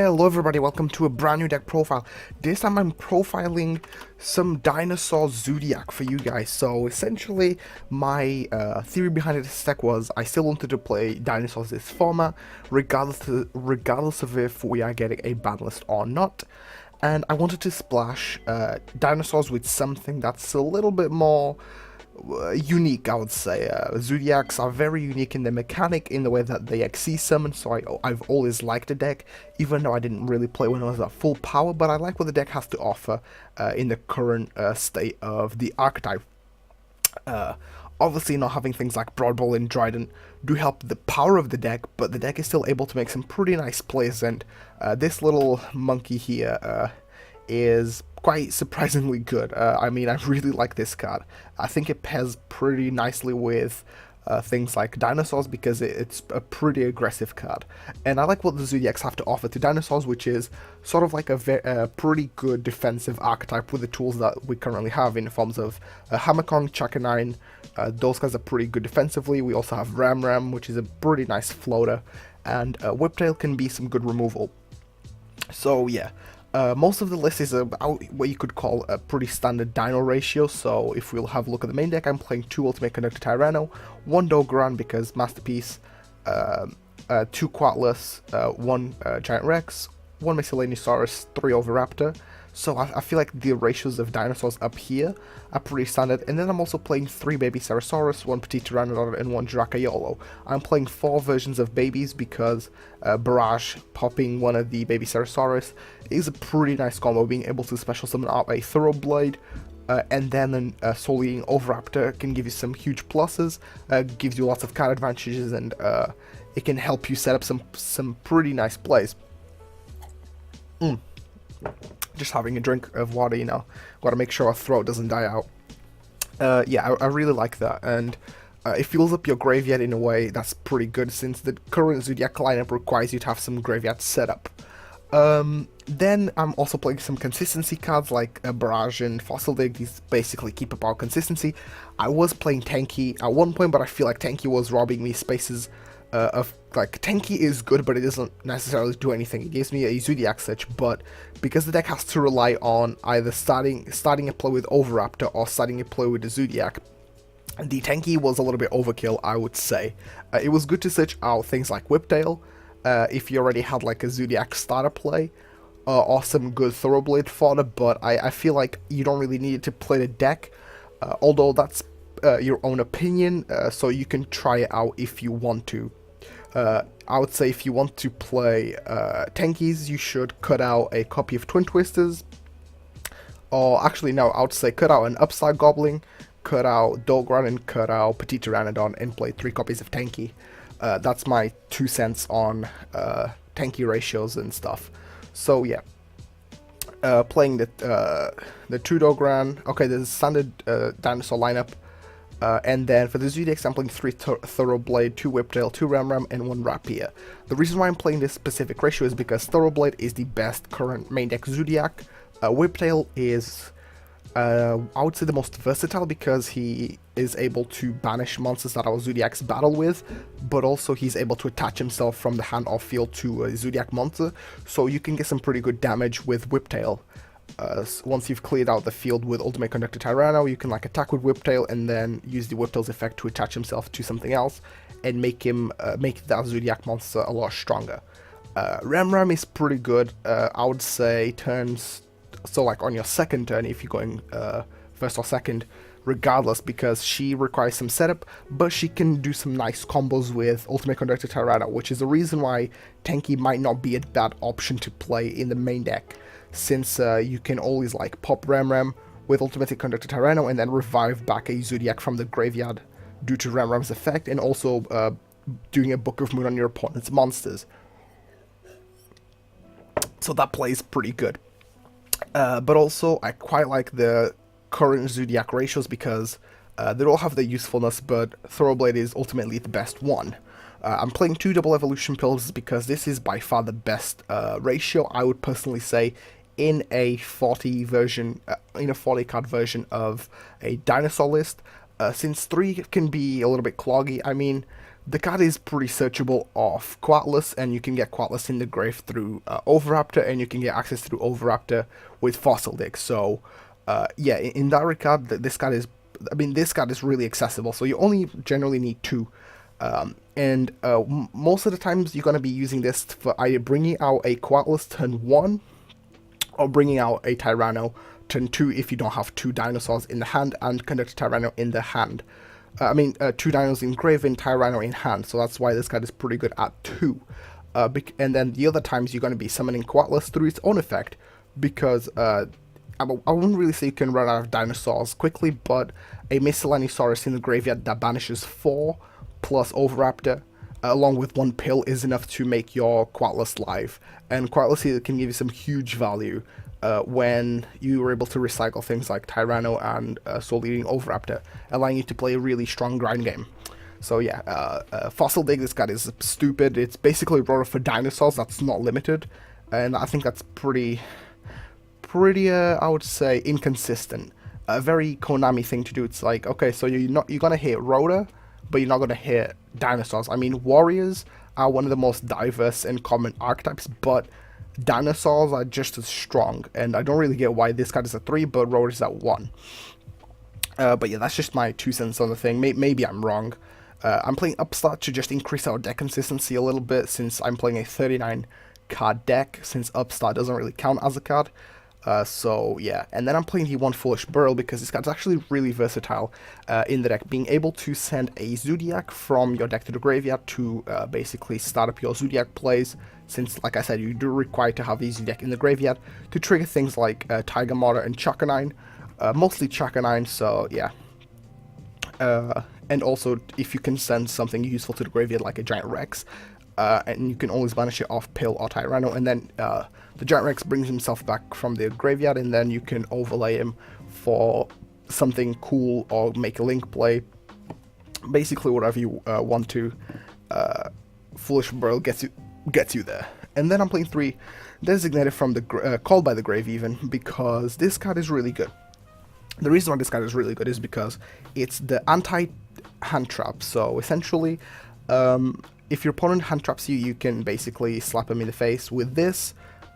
Hello everybody, welcome to a brand new deck profile. This time I'm profiling some dinosaur ZOODIAC for you guys. So essentially my theory behind this deck was I still wanted to play dinosaurs this format regardless of if we are getting a ban list or not. And I wanted to splash dinosaurs with something that's a little bit more unique, I would say. ZOODIACs are very unique in their mechanic, in the way that they XC summon, so I've always liked the deck, even though I didn't really play when it was at full power, but I like what the deck has to offer in the current state of the archetype. Obviously not having things like Broad Ball and Trident do help the power of the deck, but the deck is still able to make some pretty nice plays, and this little monkey here is quite surprisingly good. I mean, I really like this card. I think it pairs pretty nicely with things like dinosaurs because it's a pretty aggressive card. And I like what the ZOODIACs have to offer to dinosaurs, which is sort of like a pretty good defensive archetype with the tools that we currently have in the forms of Hammerkong, Chakanine. Those guys are pretty good defensively. We also have Ram, which is a pretty nice floater, and Whiptail can be some good removal. So yeah. Most of the list is about what you could call a pretty standard Dino ratio, so if we'll have a look at the main deck, I'm playing 2 Ultimate Conductor Tyranno, 1 Dogoran because Masterpiece, 2 Quatless, 1 Giant Rex, 1 Miscellaneousaurus, 3 Oviraptor. So I feel like the ratios of dinosaurs up here are pretty standard. And then I'm also playing 3 Baby Ceratosaurus, 1 Petit Pteranodon, and 1 Dracaiolo. I'm playing 4 versions of babies because Barrage popping one of the Baby Ceratosaurus is a pretty nice combo. Being able to special summon out a Thoroughblade and then a Soul Eating Oviraptor can give you some huge pluses, gives you lots of card advantages, and it can help you set up some pretty nice plays. Just having a drink of water, you know, gotta make sure our throat doesn't die out. Yeah, I really like that, and it fills up your graveyard in a way that's pretty good, since the current ZOODIAC lineup requires you to have some graveyard setup. Then I'm also playing some consistency cards like Barrage and Fossil Dig. These basically keep up our consistency. I was playing Tanky at one point, but I feel like Tanky was robbing me spaces like, Tanky is good, but it doesn't necessarily do anything. It gives me a ZOODIAC search, but because the deck has to rely on either starting a play with Oviraptor or starting a play with the ZOODIAC, the Tanky was a little bit overkill, I would say. It was good to search out things like Whiptail, if you already had like a ZOODIAC starter play, or some good Thoroughblade fodder, but I feel like you don't really need to play the deck, although that's your own opinion, so you can try it out if you want to. I would say if you want to play Tankies, you should cut out a copy of Twin Twisters, or actually no, I would say cut out an Upside Goblin, cut out Dogoran, and cut out Petit Pteranodon, and play 3 copies of Tanky. That's my 2 cents on Tanky ratios and stuff. So yeah, playing the 2 Dogoran. Okay, there's a standard dinosaur lineup. And then for the ZOODIACs, I'm playing 3 Thoroughblade, 2 Whiptail, 2 Ram, and 1 Rapier. The reason why I'm playing this specific ratio is because Thoroughblade is the best current main deck ZOODIAC. Whiptail is, I would say, the most versatile because he is able to banish monsters that our ZOODIACs battle with, but also he's able to attach himself from the hand or field to a ZOODIAC monster, so you can get some pretty good damage with Whiptail. Once you've cleared out the field with Ultimate Conductor Tyranno, you can like attack with Whiptail and then use the Whiptail's effect to attach himself to something else and make him make that ZOODIAC monster a lot stronger. Ram is pretty good. I would say turns, so like on your second turn, if you're going first or second, regardless, because she requires some setup, but she can do some nice combos with Ultimate Conductor Tyranno, which is the reason why Tanky might not be a bad option to play in the main deck, since you can always like pop Ram with Ultimate Conductor Tyranno and then revive back a ZOODIAC from the graveyard due to Ram's effect, and also doing a Book of Moon on your opponent's monsters. So that plays pretty good. But also, I quite like the current ZOODIAC ratios because they all have their usefulness, but Thoroughblade is ultimately the best one. I'm playing 2 Double Evolution Pills because this is by far the best ratio, I would personally say, in a 40 version, in a 40 card version of a dinosaur list. Since 3 can be a little bit cloggy. I mean, the card is pretty searchable off Quatless, and you can get Quatless in the grave through Overraptor, and you can get access through Overraptor with Fossil Dig. So, yeah, in that regard, this card is, this card is really accessible. So you only generally need 2. And most of the times you're going to be using this for either bringing out a Quatless turn 1, or bringing out a Tyranno turn 2 if you don't have 2 dinosaurs in the hand and Conductor Tyranno in the hand. 2 dinos in grave and Tyranno in hand, so that's why this card is pretty good at 2. And then the other times you're going to be summoning Quatless through its own effect, because I wouldn't really say you can run out of dinosaurs quickly, but a Miscellaneosaurus in the graveyard that banishes 4 plus Overraptor, along with 1 pill, is enough to make your Quatless live. And Quatless here can give you some huge value when you were able to recycle things like Tyranno and Soul Eating Overraptor, allowing you to play a really strong grind game. So yeah, Fossil Dig, this card is stupid. It's basically Rotor for dinosaurs that's not limited, and I think that's pretty I would say inconsistent. A very Konami thing to do. It's like, okay, so you're gonna hit Rotor, but you're not gonna hit dinosaurs. I mean, warriors are one of the most diverse and common archetypes, but dinosaurs are just as strong, and I don't really get why this card is at 3 but Rotor is at 1. But yeah, that's just my 2 cents on the thing. Maybe I'm wrong. I'm playing Upstart to just increase our deck consistency a little bit, since I'm playing a 39 card deck, since Upstart doesn't really count as a card. So yeah, and then I'm playing the One Foolish Burl because this card's actually really versatile in the deck, being able to send a ZOODIAC from your deck to the graveyard to basically start up your ZOODIAC plays, since, like I said, you do require to have the ZOODIAC in the graveyard to trigger things like Tiger Martyr and Chakanine, mostly Chakanine, so yeah. And also, if you can send something useful to the graveyard like a Giant Rex, and you can always banish it off Pill or Tyranno, and then the Giant Rex brings himself back from the graveyard, and then you can overlay him for something cool or make a link play. Basically, whatever you want to. Foolish Burl gets you there. And then I'm playing 3 Designated from the Called by the Grave, even, because this card is really good. The reason why this card is really good is because it's the anti-hand trap. So essentially, if your opponent hand traps you, you can basically slap him in the face with this.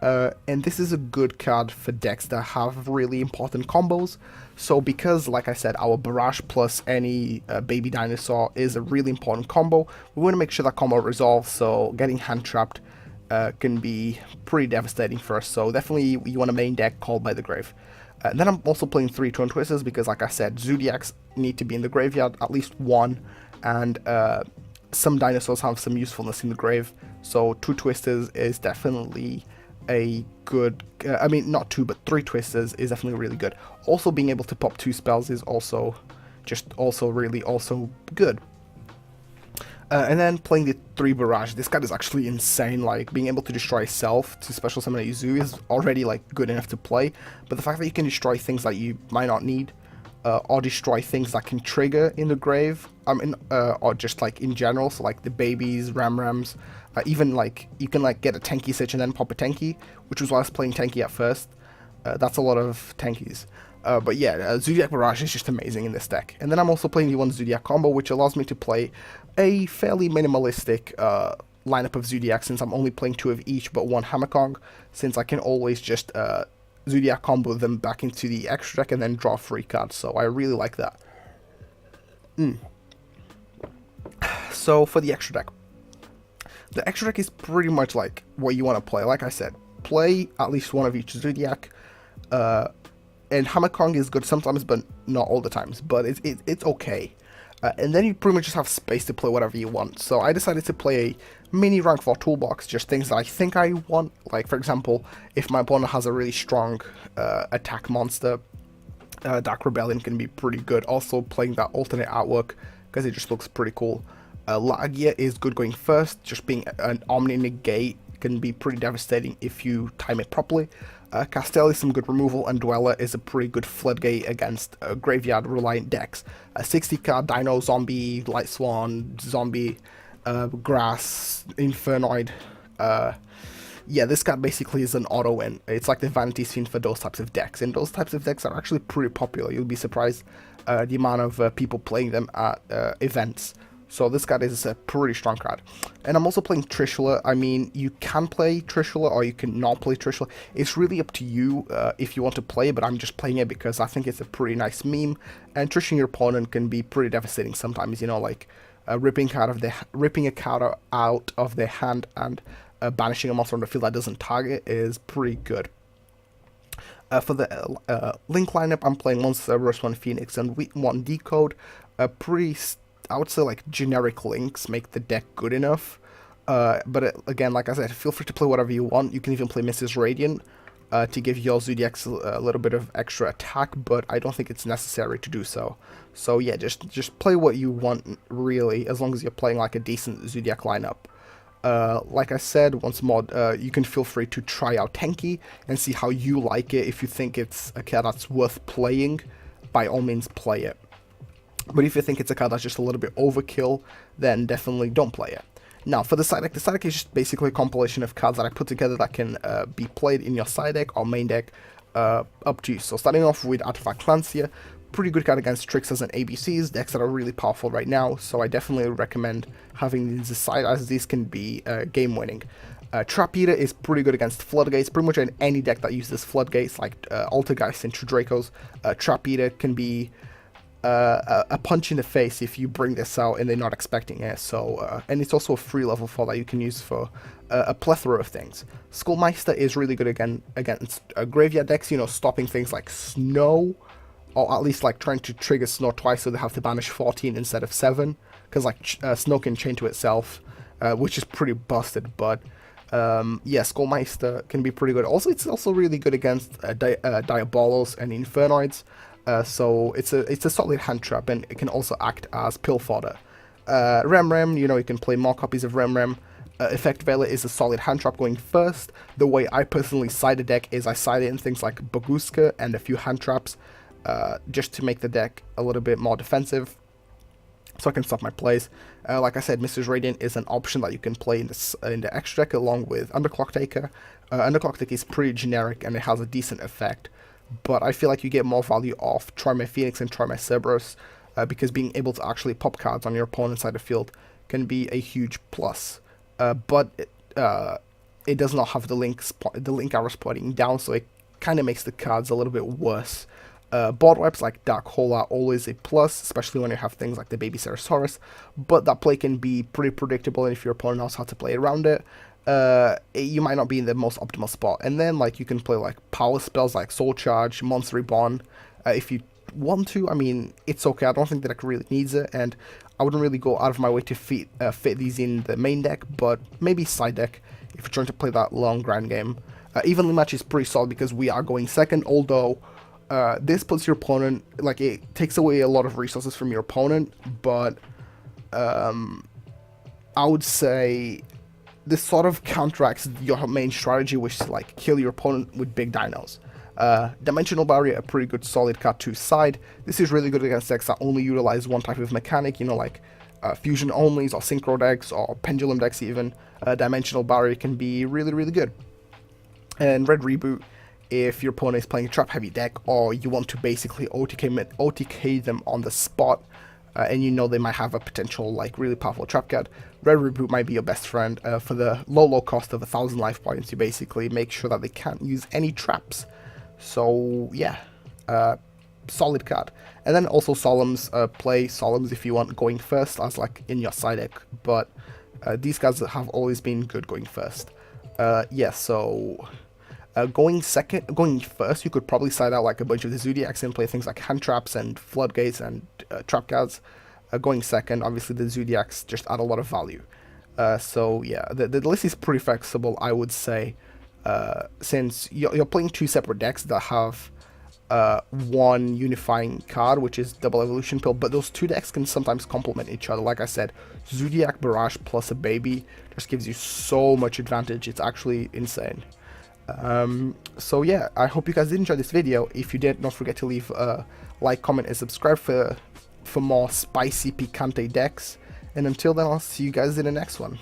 And this is a good card for decks that have really important combos. So because, like I said, our Barrage plus any baby dinosaur is a really important combo, we want to make sure that combo resolves, so getting hand trapped can be pretty devastating for us. So definitely you want a main deck Called by the Grave. Then I'm also playing 3 Turn Twisters because, like I said, ZOODIACs need to be in the graveyard, at least 1, and some dinosaurs have some usefulness in the grave. So 2 Twisters is definitely a good, not 2 but 3 Twisters is definitely really good. Also being able to pop 2 spells is also really good. And then playing the 3 Barrage, this card is actually insane. Like, being able to destroy self to special summon a Zoo is already like good enough to play, but the fact that you can destroy things that you might not need, or destroy things that can trigger in the grave, or just like in general, so like the babies, Rams, even like you can like get a Tenki Sitch and then pop a Tenki, which was why I was playing Tenki at first. That's a lot of Tenkis. But yeah, ZOODIAC Barrage is just amazing in this deck. And then I'm also playing the 1 ZOODIAC combo, which allows me to play a fairly minimalistic lineup of ZOODIAC, since I'm only playing 2 of each but 1 Hammerkong, since I can always just ZOODIAC combo them back into the extra deck and then draw free cards, so I really like that. So for the extra deck, the extra deck is pretty much like what you want to play. Like I said, play at least 1 of each ZOODIAC, and Hammerkong is good sometimes, but not all the times, but it's okay. And then you pretty much just have space to play whatever you want. So I decided to play a mini rank 4 toolbox, just things that I think I want. Like, for example, if my opponent has a really strong attack monster, Dark Rebellion can be pretty good. Also playing that alternate artwork, because it just looks pretty cool. Lagia is good going first, just being an Omni Negate can be pretty devastating if you time it properly. Castell is some good removal, and Dweller is a pretty good floodgate against graveyard reliant decks. 60 card Dino, Zombie, Light Swan, Zombie, Grass, Infernoid. Yeah, this card basically is an auto win. It's like the Vanity Scene for those types of decks, and those types of decks are actually pretty popular. You'll be surprised the amount of people playing them at events. So this card is a pretty strong card. And I'm also playing Trishula. I mean, you can play Trishula or you can not play Trishula. It's really up to you if you want to play it, but I'm just playing it because I think it's a pretty nice meme. And trishing your opponent can be pretty devastating sometimes, you know, like ripping a card out of their hand and banishing a monster on the field that doesn't target is pretty good. For the Link lineup, I'm playing 1 Cerberus, 1 Phoenix, and 1 Decode. Pretty, I would say, like, generic links make the deck good enough. But again, like I said, feel free to play whatever you want. You can even play Mrs. Radiant to give your Zodiacs a little bit of extra attack, but I don't think it's necessary to do so. So yeah, just play what you want, really, as long as you're playing like a decent Zodiac lineup. Like I said, once more, you can feel free to try out Tenki and see how you like it. If you think it's a card that's worth playing, by all means play it. But if you think it's a card that's just a little bit overkill, then definitely don't play it. Now, for the side deck is just basically a compilation of cards that I put together that can be played in your side deck or main deck, up to you. So starting off with Artifact Clancia, pretty good card against Tricksters and ABCs, decks that are really powerful right now, so I definitely recommend having these aside, as these can be game winning. Trap Eater is pretty good against Floodgates. Pretty much in any deck that uses Floodgates, like Altergeist and True Dracos, Trap Eater can be a punch in the face if you bring this out and they're not expecting it. So and it's also a free level 4 that you can use for a plethora of things. Skullmeister is really good against graveyard decks, you know, stopping things like Snow, or at least like trying to trigger Snow twice so they have to banish 14 instead of 7, because like Snow can chain to itself, which is pretty busted. But yeah, Skullmeister can be pretty good. Also, it's also really good against Diabolos and Infernoids. So it's a solid hand trap, and it can also act as pill fodder. Rem, you know, you can play more copies of Rem. Effect Veiler is a solid hand trap going first. The way I personally side a deck is I side it in things like Baguska and a few hand traps, just to make the deck a little bit more defensive, so I can stop my plays. Like I said, Mrs. Radiant is an option that you can play in the extra deck along with Underclock Taker. Underclock Taker is pretty generic and it has a decent effect, but I feel like you get more value off Try My Phoenix and Try My Cerberus, because being able to actually pop cards on your opponent's side of the field can be a huge plus. But it does not have the link arrows pointing down, so it kind of makes the cards a little bit worse. Board wipes like Dark Hole are always a plus, especially when you have things like the Baby Ceratosaurus, but that play can be pretty predictable, and if your opponent knows how to play around it, you might not be in the most optimal spot. And then like you can play like power spells like Soul Charge, Monster Reborn, if you want to. I mean, it's okay, I don't think the deck really needs it, and I wouldn't really go out of my way to fit these in the main deck, but maybe side deck if you're trying to play that long grand game. Evenly Match is pretty solid because we are going second, although this puts your opponent, like, it takes away a lot of resources from your opponent, but I would say this sort of counteracts your main strategy, which is like kill your opponent with big dinos. Dimensional Barrier, a pretty good solid card to side. This is really good against decks that only utilize one type of mechanic, you know, like fusion onlys or synchro decks or pendulum decks even. Dimensional Barrier can be really, really good. And Red Reboot, if your opponent is playing a trap heavy deck, or you want to basically OTK them on the spot, and you know they might have a potential like really powerful trap card, Red Reboot might be your best friend. For the low cost of 1,000 life points, you basically make sure that they can't use any traps. So yeah, solid card. And then also Solemns, play Solemns if you want going first as like in your side deck, but these guys have always been good going first. Yeah, so going first, you could probably side out like a bunch of the Zoodiacs and play things like hand traps and floodgates and trap cards. Going second, obviously the Zoodiacs just add a lot of value. So yeah, the list is pretty flexible, I would say, since you're playing two separate decks that have one unifying card, which is Double Evolution Pill, but those two decks can sometimes complement each other. Like I said, Zoodiac Barrage plus a baby just gives you so much advantage, it's actually insane. So yeah, I hope you guys did enjoy this video. If you did, don't forget to leave a like, comment, and subscribe for more spicy picante decks. And until then, I'll see you guys in the next one.